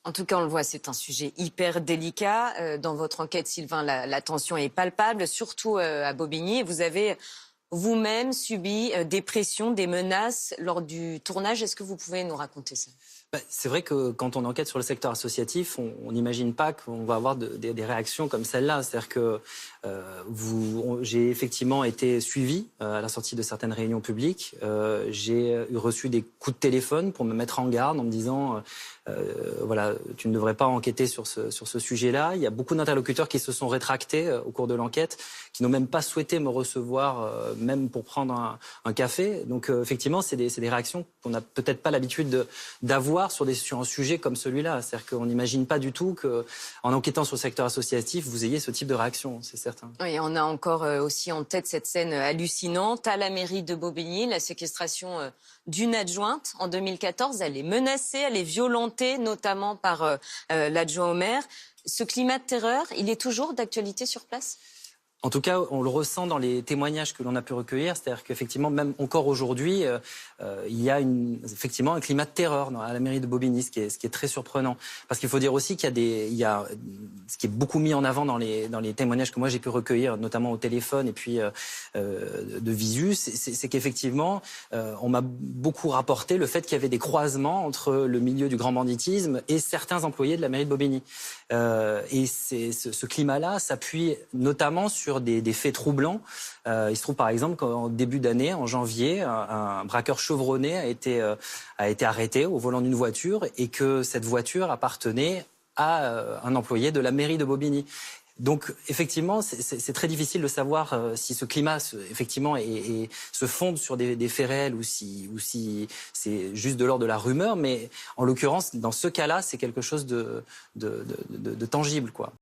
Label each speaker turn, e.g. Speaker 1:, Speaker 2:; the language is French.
Speaker 1: En tout cas, on le voit, c'est un sujet hyper délicat. Dans votre enquête, Sylvain, la tension est palpable, surtout à Bobigny. Vous avez vous-même subi des pressions, des menaces lors du tournage. Est-ce que vous pouvez nous raconter ça?
Speaker 2: C'est vrai que quand on enquête sur le secteur associatif, on n'imagine pas qu'on va avoir des réactions comme celle-là. C'est-à-dire que j'ai effectivement été suivi à la sortie de certaines réunions publiques. J'ai reçu des coups de téléphone pour me mettre en garde en me disant voilà, tu ne devrais pas enquêter sur ce sujet-là. Il y a beaucoup d'interlocuteurs qui se sont rétractés au cours de l'enquête, qui n'ont même pas souhaité me recevoir, même pour prendre un café. Donc effectivement, c'est des réactions qu'on n'a peut-être pas l'habitude d'avoir sur un sujet comme celui-là. C'est-à-dire qu'on n'imagine pas du tout qu'en enquêtant sur le secteur associatif, vous ayez ce type de réaction, c'est certain.
Speaker 1: Oui, on a encore aussi en tête cette scène hallucinante à la mairie de Bobigny, la séquestration d'une adjointe en 2014. Elle est menacée, elle est violentée, notamment par l'adjoint au maire. Ce climat de terreur, il est toujours d'actualité sur place ?
Speaker 2: En tout cas, on le ressent dans les témoignages que l'on a pu recueillir, c'est-à-dire qu'effectivement, même encore aujourd'hui, il y a effectivement un climat de terreur à la mairie de Bobigny, ce qui est très surprenant. Parce qu'il faut dire aussi qu'il y a ce qui est beaucoup mis en avant dans les témoignages que moi j'ai pu recueillir, notamment au téléphone et puis de visu, c'est qu'effectivement, on m'a beaucoup rapporté le fait qu'il y avait des croisements entre le milieu du grand banditisme et certains employés de la mairie de Bobigny. Et ce climat-là s'appuie notamment sur des faits troublants. Il se trouve par exemple qu'en début d'année, en janvier, un braqueur chevronné a été arrêté au volant d'une voiture et que cette voiture appartenait à un employé de la mairie de Bobigny. Donc effectivement, c'est très difficile de savoir si ce climat effectivement se fonde sur des faits réels ou si c'est juste de l'ordre de la rumeur. Mais en l'occurrence, dans ce cas-là, c'est quelque chose de tangible, quoi.